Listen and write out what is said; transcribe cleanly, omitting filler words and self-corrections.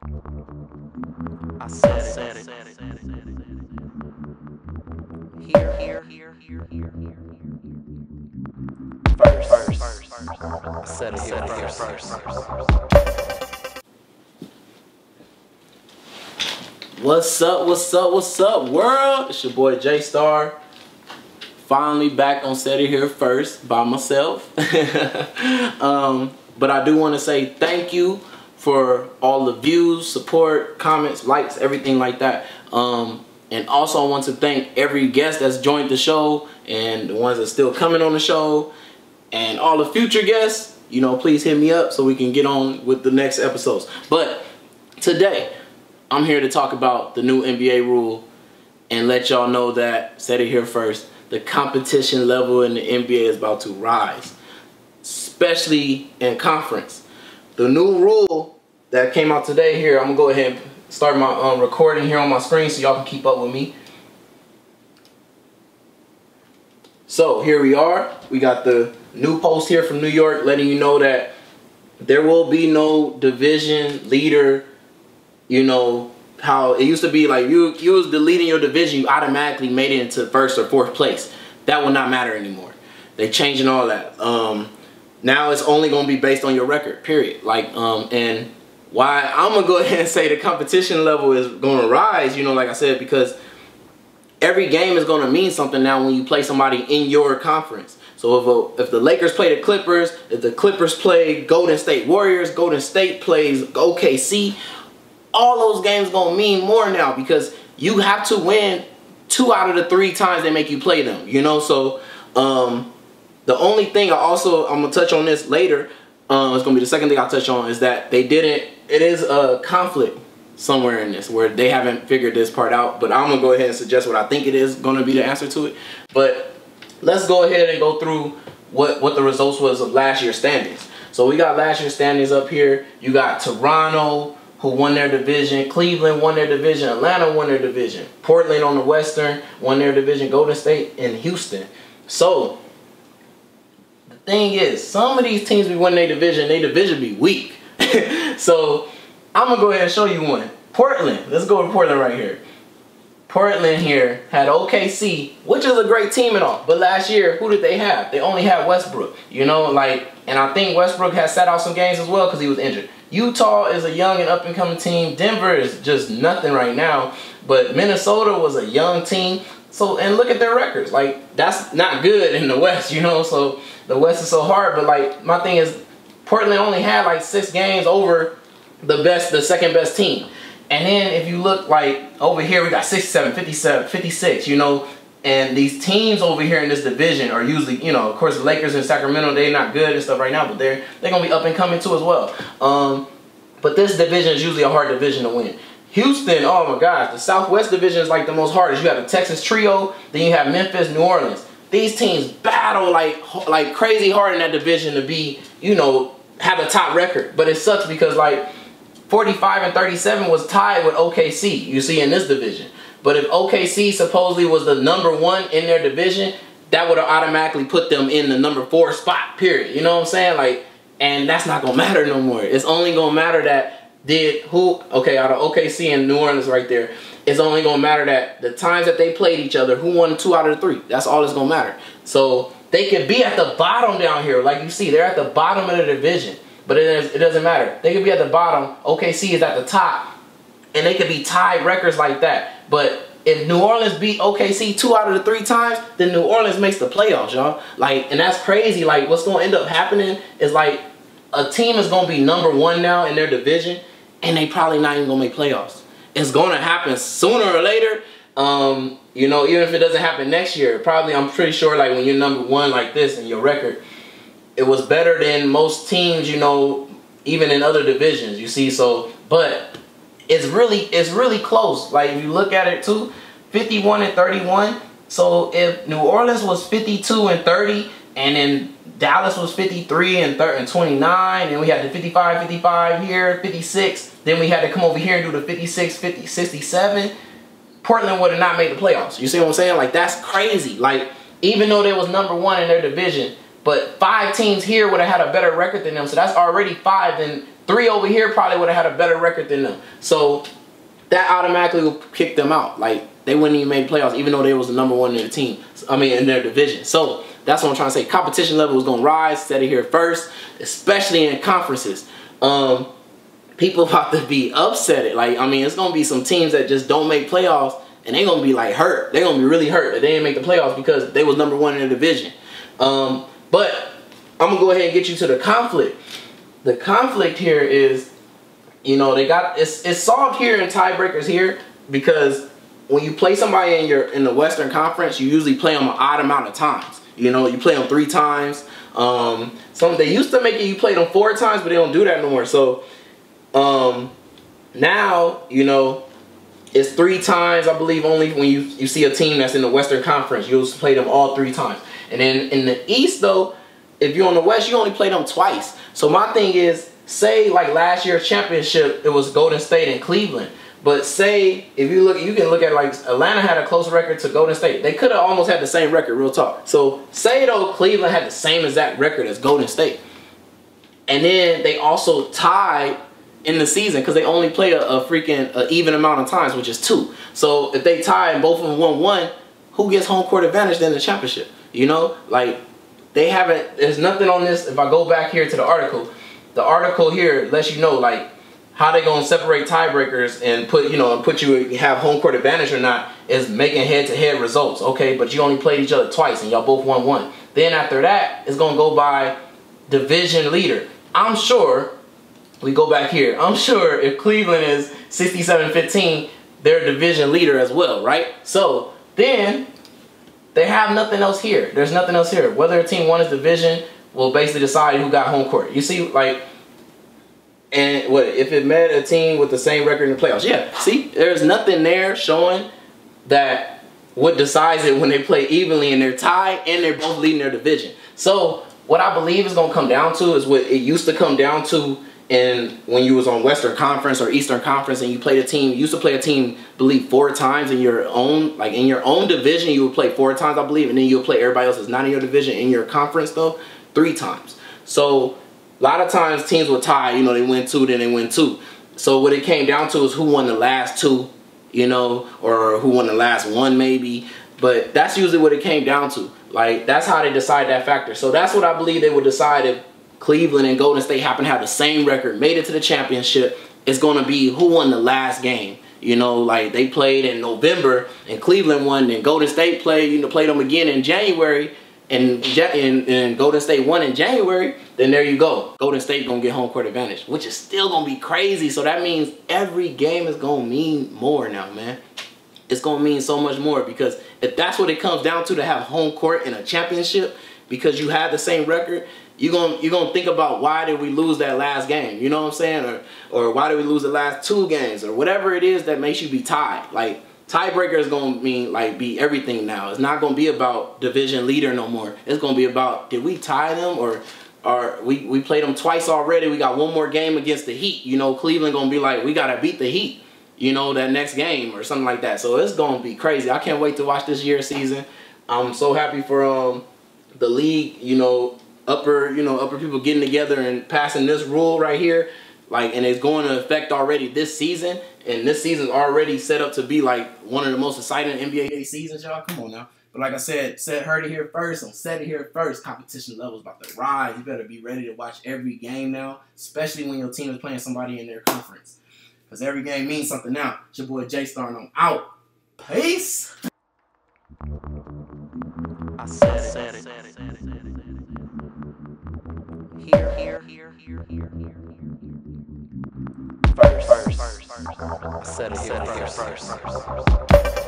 I said it. Here. First. I said it here first. What's up, world? It's your boy J Star. Finally back on Set It Here First by myself. But I do want to say thank you for all the views, support, comments, likes, everything like that. And also I want to thank every guest that's joined the show and the ones that's still coming on the show and all the future guests. You know, please hit me up so we can get on with the next episodes. But today, I'm here to talk about the new NBA rule and let y'all know that, Set It Here First, the competition level in the NBA is about to rise, especially in conference. The new rule that came out today here, I'm going to go ahead and start my recording here on my screen so y'all can keep up with me. So here we are. We got the new post here from New York letting you know that there will be no division leader. You know how it used to be, like you was the lead in your division, you automatically made it into first or fourth place. That will not matter anymore. They changing all that. Now it's only going to be based on your record, period. And why I'm gonna go ahead and say the competition level is going to rise, you know, like I said, because every game is going to mean something now when you play somebody in your conference. So if the Lakers play the Clippers, if the Clippers play Golden State Warriors, Golden State plays OKC, all those games gonna mean more now because you have to win 2 out of the 3 times they make you play them, you know. So the only thing I'm gonna touch on this later, it's gonna be the second thing I'll touch on, is that it is a conflict somewhere in this where they haven't figured this part out, but I'm gonna go ahead and suggest what I think it is gonna be the answer to it. But let's go ahead and go through what the results was of last year's standings. So we got last year's standings up here. You got Toronto, who won their division, Cleveland won their division, Atlanta won their division, Portland on the Western won their division, Golden State, and Houston. So the thing is, some of these teams be winning their division be weak. So I'm gonna go ahead and show you one. Portland, let's go to Portland right here. Portland here had OKC, which is a great team and all, but last year, who did they have? They only had Westbrook, you know, and I think Westbrook has sat out some games as well because he was injured. Utah is a young and up-and-coming team. Denver is just nothing right now. But Minnesota was a young team. So, and look at their records. Like, that's not good in the West, you know. So, the West is so hard. But, like, my thing is, Portland only had, like, 6 games over the second best team. And then, if you look, like, over here, we got 67, 57, 56, you know. And these teams over here in this division are usually, you know, of course, the Lakers in Sacramento, they're not good and stuff right now, but they're going to be up and coming too as well. But this division is usually a hard division to win. Houston, oh my gosh, the Southwest division is like the most hardest. You have the Texas Trio, then you have Memphis, New Orleans. These teams battle like crazy hard in that division to be, you know, have a top record. But it sucks because like 45 and 37 was tied with OKC, you see, in this division. But if OKC supposedly was the #1 in their division, that would have automatically put them in the #4 spot, period. You know what I'm saying? Like, and that's not going to matter no more. It's only going to matter that out of OKC and New Orleans right there, it's only going to matter that the times that they played each other, who won 2 out of the 3. That's all that's going to matter. So they could be at the bottom down here. Like you see, they're at the bottom of the division. But it doesn't matter. They could be at the bottom. OKC is at the top. And they could be tied records like that. But if New Orleans beat OKC 2 out of the 3 times, then New Orleans makes the playoffs, y'all. Like, and that's crazy. Like, what's going to end up happening is like a team is going to be #1 now in their division, and they probably not even going to make playoffs. It's going to happen sooner or later. You know, even if it doesn't happen next year, probably, I'm pretty sure, like when you're #1 like this in your record, it was better than most teams, you know, even in other divisions, you see. So, but it's really close. Like, if you look at it too, 51 and 31. So if New Orleans was 52 and 30, and then Dallas was 53 and 29, and we had the 55 here, 56. Then we had to come over here and do the 56, 67. Portland would have not made the playoffs. You see what I'm saying? Like, that's crazy. Like, even though they was #1 in their division, but 5 teams here would have had a better record than them. So that's already 5 than 3 over here probably would have had a better record than them. So that automatically would kick them out. Like, they wouldn't even make playoffs, even though they was the #1 in their team. I mean, in their division. So that's what I'm trying to say. Competition level is going to rise. Said it here first, especially in conferences. People about to be upset. Like, I mean, it's going to be some teams that just don't make playoffs, and they're going to be like hurt. They're going to be really hurt that they didn't make the playoffs because they was #1 in their division. But I'm going to go ahead and get you to the conflict. The conflict here is, you know, they got it's solved here in tiebreakers here, because when you play somebody in the Western Conference, you usually play them an odd amount of times. You know, you play them 3 times. They used to make it you play them 4 times, but they don't do that no more. So now, you know, it's 3 times, I believe, only when you see a team that's in the Western Conference. You'll play them all 3 times. And then in the East, though, if you're on the West, you only play them twice. So my thing is, say like last year's championship, it was Golden State and Cleveland. But say, if you look, you can look at like Atlanta had a close record to Golden State. They could have almost had the same record, real talk. So say though Cleveland had the same exact record as Golden State. And then they also tied in the season because they only played a freaking even amount of times, which is 2. So if they tie and both of them won 1, who gets home court advantage then the championship? You know, like they haven't, there's nothing on this. If I go back here to the article here lets you know like how they gonna separate tiebreakers and put you have home court advantage or not is making head-to-head results. Okay, but you only played each other twice and y'all both won 1. Then after that, it's gonna go by division leader. I'm sure, we go back here, I'm sure if Cleveland is 67-15, they're division leader as well, right? So then they have nothing else here. There's nothing else here. Whether a team won its division will basically decide who got home court. You see, like, and what if it met a team with the same record in the playoffs? Yeah, see, there's nothing there showing that what decides it when they play evenly and they're tied and they're both leading their division. So what I believe is going to come down to is what it used to come down to when you was on Western Conference or Eastern Conference and you played a team. You used to play a team, I believe, 4 times in your own, like in your own division. You would play 4 times, I believe, and then you would play everybody else that's not in your division in your conference though 3 times. So a lot of times teams will tie, you know, they win 2, then they win 2. So what it came down to is who won the last 2, you know, or who won the last 1 maybe. But that's usually what it came down to. Like, that's how they decide that factor. So that's what I believe they would decide if Cleveland and Golden State happen to have the same record, made it to the championship. It's going to be who won the last game. You know, like they played in November and Cleveland won, and Golden State played them again in January. And Golden State won in January, then there you go. Golden State gonna get home court advantage, which is still gonna be crazy. So that means every game is gonna mean more now, man. It's gonna mean so much more, because if that's what it comes down to have home court in a championship, because you had the same record, you're gonna think about why did we lose that last game? You know what I'm saying? Or why did we lose the last 2 games? Or whatever it is that makes you be tied. Like, tiebreaker is going to mean, like, be everything now. It's not going to be about division leader no more. It's going to be about, did we tie them, or we played them twice already. We got 1 more game against the Heat. You know, Cleveland going to be like, we got to beat the Heat, you know, that next game or something like that. So it's going to be crazy. I can't wait to watch this year's season. I'm so happy for the league, you know, upper people getting together and passing this rule right here. Like, and it's going to affect already this season. And this season's already set up to be like one of the most exciting NBA seasons, y'all. Come on now. But like I said, heard it here first. I'm said it here first. Competition level's about to rise. You better be ready to watch every game now, especially when your team is playing somebody in their conference. Because every game means something now. It's your boy J Star, and I'm out. Peace. I said it. Here. First. I said it here first.